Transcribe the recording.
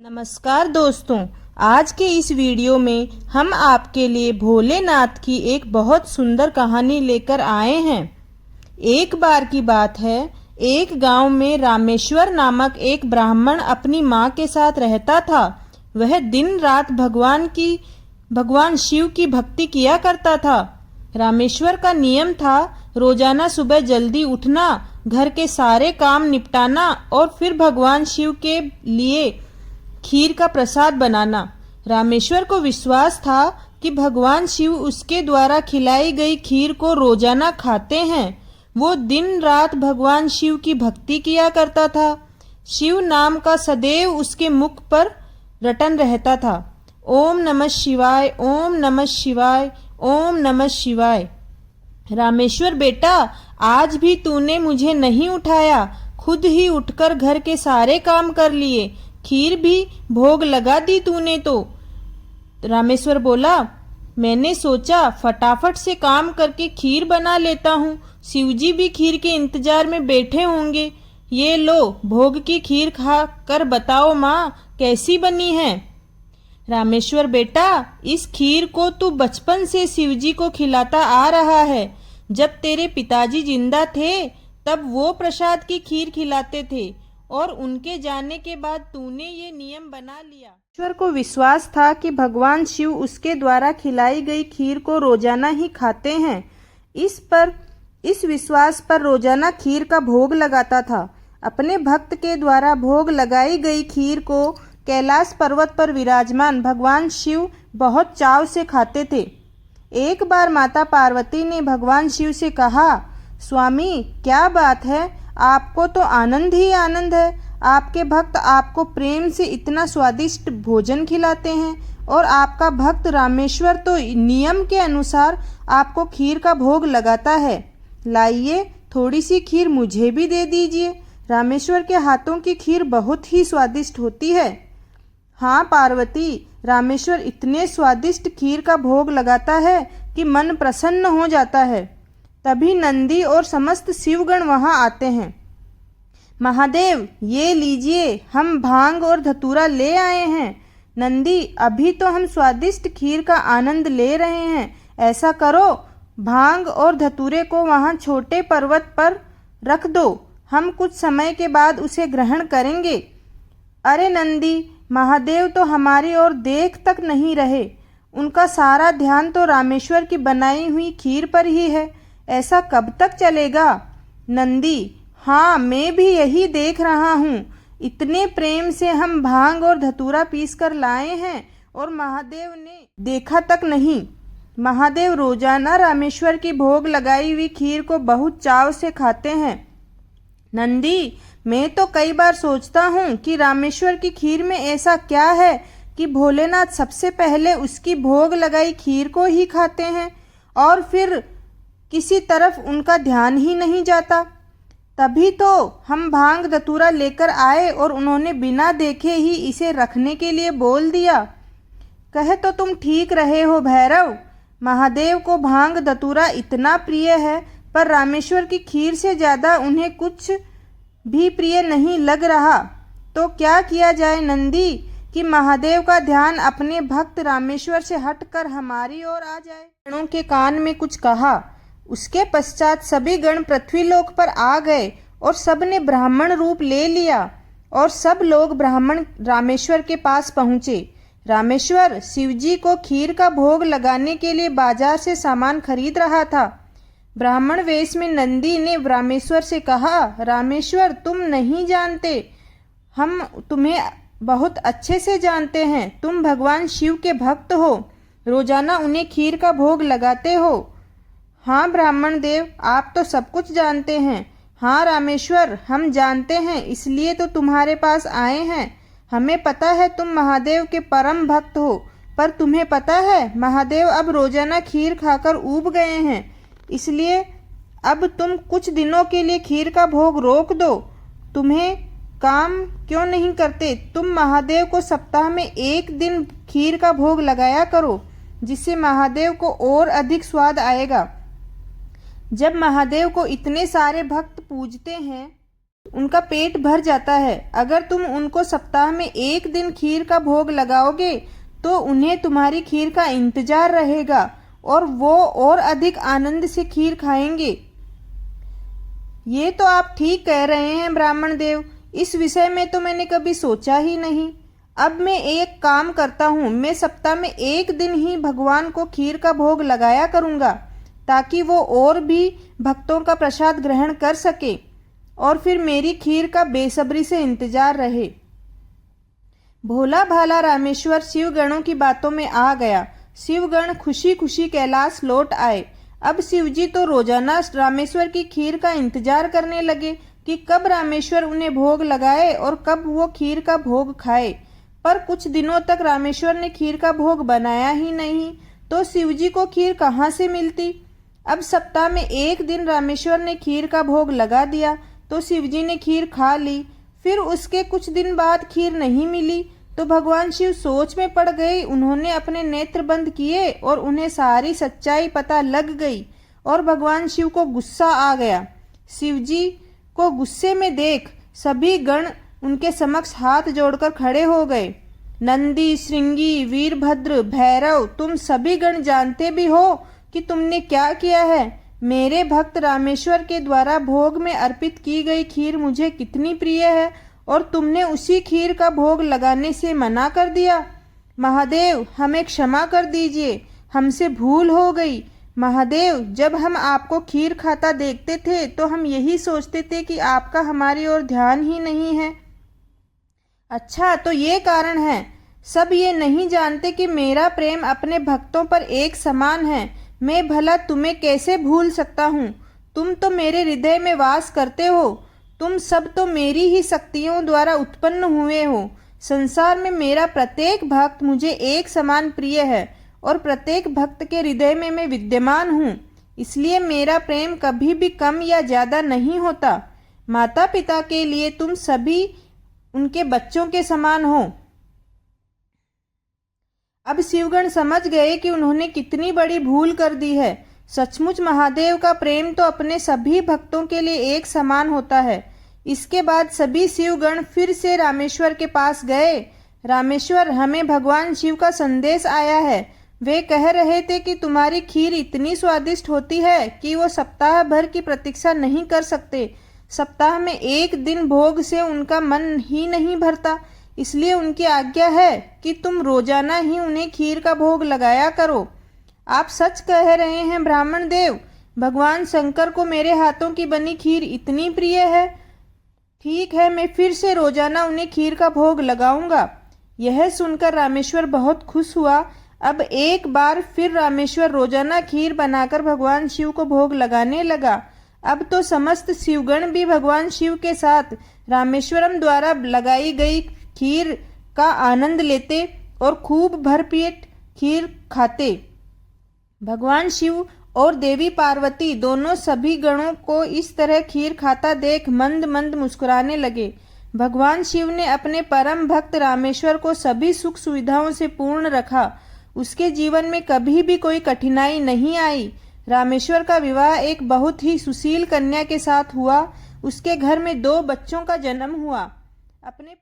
नमस्कार दोस्तों, आज के इस वीडियो में हम आपके लिए भोलेनाथ की एक बहुत सुंदर कहानी लेकर आए हैं। एक बार की बात है, एक गांव में रामेश्वर नामक एक ब्राह्मण अपनी मां के साथ रहता था। वह दिन रात भगवान शिव की भक्ति किया करता था। रामेश्वर का नियम था रोजाना सुबह जल्दी उठना, घर के सारे काम निपटाना और फिर भगवान शिव के लिए खीर का प्रसाद बनाना। रामेश्वर को विश्वास था कि भगवान शिव उसके द्वारा खिलाई गई खीर को रोजाना खाते हैं। वो दिन रात भगवान शिव की भक्ति किया करता था। शिव नाम का सदैव उसके मुख पर रटन रहता था। ओम नमः शिवाय, ओम नमः शिवाय, ओम नमः शिवाय। रामेश्वर बेटा, आज भी तूने मुझे नहीं उठाया, खुद ही उठकर घर के सारे काम कर लिए, खीर भी भोग लगा दी तूने तो। रामेश्वर बोला, मैंने सोचा फटाफट से काम करके खीर बना लेता हूँ, शिवजी भी खीर के इंतजार में बैठे होंगे। ये लो भोग की खीर खा कर बताओ माँ, कैसी बनी है। रामेश्वर बेटा, इस खीर को तू बचपन से शिवजी को खिलाता आ रहा है। जब तेरे पिताजी जिंदा थे तब वो प्रसाद की खीर खिलाते थे और उनके जाने के बाद तूने ये नियम बना लिया। ईश्वर को विश्वास था कि भगवान शिव उसके द्वारा खिलाई गई खीर को रोजाना ही खाते हैं। इस विश्वास पर रोजाना खीर का भोग लगाता था। अपने भक्त के द्वारा भोग लगाई गई खीर को कैलाश पर्वत पर विराजमान भगवान शिव बहुत चाव से खाते थे। एक बार माता पार्वती ने भगवान शिव से कहा, स्वामी क्या बात है, आपको तो आनंद ही आनंद है। आपके भक्त आपको प्रेम से इतना स्वादिष्ट भोजन खिलाते हैं और आपका भक्त रामेश्वर तो नियम के अनुसार आपको खीर का भोग लगाता है। लाइए थोड़ी सी खीर मुझे भी दे दीजिए। रामेश्वर के हाथों की खीर बहुत ही स्वादिष्ट होती है। हाँ पार्वती, रामेश्वर इतने स्वादिष्ट खीर का भोग लगाता है कि मन प्रसन्न हो जाता है। तभी नंदी और समस्त शिवगण वहां आते हैं। महादेव ये लीजिए, हम भांग और धतूरा ले आए हैं। नंदी, अभी तो हम स्वादिष्ट खीर का आनंद ले रहे हैं। ऐसा करो, भांग और धतूरे को वहां छोटे पर्वत पर रख दो, हम कुछ समय के बाद उसे ग्रहण करेंगे। अरे नंदी, महादेव तो हमारी ओर देख तक नहीं रहे, उनका सारा ध्यान तो रामेश्वर की बनाई हुई खीर पर ही है। ऐसा कब तक चलेगा। नंदी, हाँ मैं भी यही देख रहा हूँ। इतने प्रेम से हम भांग और धतूरा पीस कर लाए हैं और महादेव ने देखा तक नहीं। महादेव रोजाना रामेश्वर की भोग लगाई हुई खीर को बहुत चाव से खाते हैं। नंदी, मैं तो कई बार सोचता हूँ कि रामेश्वर की खीर में ऐसा क्या है कि भोलेनाथ सबसे पहले उसकी भोग लगाई खीर को ही खाते हैं और फिर किसी तरफ उनका ध्यान ही नहीं जाता। तभी तो हम भांग धतूरा लेकर आए और उन्होंने बिना देखे ही इसे रखने के लिए बोल दिया। कहे तो तुम ठीक रहे हो भैरव। महादेव को भांग धतूरा इतना प्रिय है, पर रामेश्वर की खीर से ज़्यादा उन्हें कुछ भी प्रिय नहीं लग रहा। तो क्या किया जाए नंदी कि महादेव का ध्यान अपने भक्त रामेश्वर से हटकर हमारी ओर आ जाए। गणों के कान में कुछ कहा। उसके पश्चात सभी गण पृथ्वीलोक पर आ गए और सब ने ब्राह्मण रूप ले लिया और सब लोग ब्राह्मण रामेश्वर के पास पहुँचे। रामेश्वर शिवजी को खीर का भोग लगाने के लिए बाजार से सामान खरीद रहा था। ब्राह्मण वेश में नंदी ने रामेश्वर से कहा, रामेश्वर तुम नहीं जानते, हम तुम्हें बहुत अच्छे से जानते हैं। तुम भगवान शिव के भक्त हो, रोजाना उन्हें खीर का भोग लगाते हो। हाँ ब्राह्मण देव, आप तो सब कुछ जानते हैं। हाँ रामेश्वर, हम जानते हैं, इसलिए तो तुम्हारे पास आए हैं। हमें पता है तुम महादेव के परम भक्त हो, पर तुम्हें पता है महादेव अब रोजाना खीर खाकर ऊब गए हैं, इसलिए अब तुम कुछ दिनों के लिए खीर का भोग रोक दो। तुम्हें काम क्यों नहीं करते, तुम महादेव को सप्ताह में एक दिन खीर का भोग लगाया करो, जिससे महादेव को और अधिक स्वाद आएगा। जब महादेव को इतने सारे भक्त पूजते हैं उनका पेट भर जाता है। अगर तुम उनको सप्ताह में एक दिन खीर का भोग लगाओगे तो उन्हें तुम्हारी खीर का इंतजार रहेगा और वो और अधिक आनंद से खीर खाएंगे। ये तो आप ठीक कह रहे हैं ब्राह्मण देव, इस विषय में तो मैंने कभी सोचा ही नहीं। अब मैं एक काम करता हूँ, मैं सप्ताह में एक दिन ही भगवान को खीर का भोग लगाया करूँगा ताकि वो और भी भक्तों का प्रसाद ग्रहण कर सके और फिर मेरी खीर का बेसब्री से इंतजार रहे। भोला भाला रामेश्वर शिवगणों की बातों में आ गया। शिवगण खुशी खुशी कैलाश लौट आए। अब शिवजी तो रोजाना रामेश्वर की खीर का इंतजार करने लगे कि कब रामेश्वर उन्हें भोग लगाए और कब वो खीर का भोग खाए। पर कुछ दिनों तक रामेश्वर ने खीर का भोग बनाया ही नहीं, तो शिवजी को खीर कहाँ से मिलती। अब सप्ताह में एक दिन रामेश्वर ने खीर का भोग लगा दिया तो शिवजी ने खीर खा ली। फिर उसके कुछ दिन बाद खीर नहीं मिली तो भगवान शिव सोच में पड़ गए। उन्होंने अपने नेत्र बंद किए और उन्हें सारी सच्चाई पता लग गई और भगवान शिव को गुस्सा आ गया। शिवजी को गुस्से में देख सभी गण उनके समक्ष हाथ जोड़कर खड़े हो गए। नंदी, श्रृंगी, वीरभद्र, भैरव, तुम सभी गण जानते भी हो कि तुमने क्या किया है। मेरे भक्त रामेश्वर के द्वारा भोग में अर्पित की गई खीर मुझे कितनी प्रिय है और तुमने उसी खीर का भोग लगाने से मना कर दिया। महादेव, हमें क्षमा कर दीजिए, हमसे भूल हो गई। महादेव, जब हम आपको खीर खाता देखते थे तो हम यही सोचते थे कि आपका हमारी ओर ध्यान ही नहीं है। अच्छा, तो ये कारण है। सब ये नहीं जानते कि मेरा प्रेम अपने भक्तों पर एक समान है। मैं भला तुम्हें कैसे भूल सकता हूँ। तुम तो मेरे हृदय में वास करते हो। तुम सब तो मेरी ही शक्तियों द्वारा उत्पन्न हुए हो। संसार में मेरा प्रत्येक भक्त मुझे एक समान प्रिय है और प्रत्येक भक्त के हृदय में मैं विद्यमान हूँ। इसलिए मेरा प्रेम कभी भी कम या ज़्यादा नहीं होता। माता पिता के लिए तुम सभी उनके बच्चों के समान हो। अब शिवगण समझ गए कि उन्होंने कितनी बड़ी भूल कर दी है। सचमुच महादेव का प्रेम तो अपने सभी भक्तों के लिए एक समान होता है। इसके बाद सभी शिवगण फिर से रामेश्वर के पास गए। रामेश्वर, हमें भगवान शिव का संदेश आया है। वे कह रहे थे कि तुम्हारी खीर इतनी स्वादिष्ट होती है कि वो सप्ताह भर की प्रतीक्षा नहीं कर सकते। सप्ताह में एक दिन भोग से उनका मन ही नहीं भरता। इसलिए उनकी आज्ञा है कि तुम रोजाना ही उन्हें खीर का भोग लगाया करो। आप सच कह रहे हैं ब्राह्मण देव, भगवान शंकर को मेरे हाथों की बनी खीर इतनी प्रिय है। ठीक है, मैं फिर से रोजाना उन्हें खीर का भोग लगाऊंगा। यह सुनकर रामेश्वर बहुत खुश हुआ। अब एक बार फिर रामेश्वर रोजाना खीर बनाकर भगवान शिव को भोग लगाने लगा। अब तो समस्त शिवगण भी भगवान शिव के साथ रामेश्वरम द्वारा लगाई गई खीर का आनंद लेते और खूब भरपेट खीर खाते। भगवान शिव और देवी पार्वती दोनों सभी गणों को इस तरह खीर खाता देख मंद मंद मुस्कुराने लगे। भगवान शिव ने अपने परम भक्त रामेश्वर को सभी सुख सुविधाओं से पूर्ण रखा। उसके जीवन में कभी भी कोई कठिनाई नहीं आई। रामेश्वर का विवाह एक बहुत ही सुशील कन्या के साथ हुआ। उसके घर में 2 बच्चों का जन्म हुआ। अपने